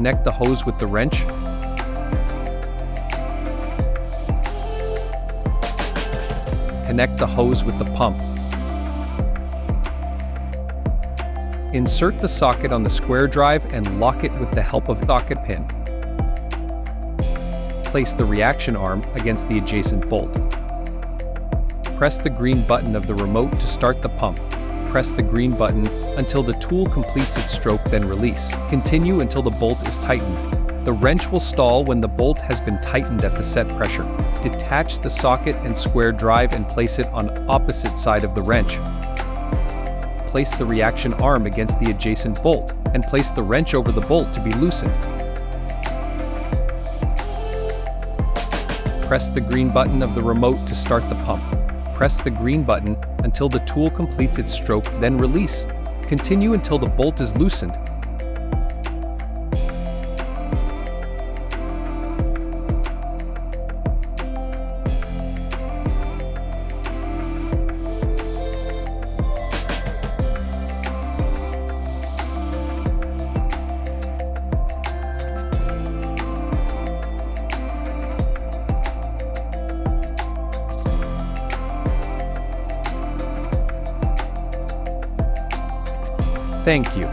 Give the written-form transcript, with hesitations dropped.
Connect the hose with the wrench. Connect the hose with the pump. Insert the socket on the square drive and lock it with the help of the socket pin. Place the reaction arm against the adjacent bolt. Press the green button of the remote to start the pump. Press the green button until the tool completes its stroke, then release. Continue until the bolt is tightened. The wrench will stall when the bolt has been tightened at the set pressure. Detach the socket and square drive and place it on opposite side of the wrench. Place the reaction arm against the adjacent bolt, and place the wrench over the bolt to be loosened. Press the green button of the remote to start the pump. Press the green button until the tool completes its stroke, then release. Continue until the bolt is loosened. Thank you.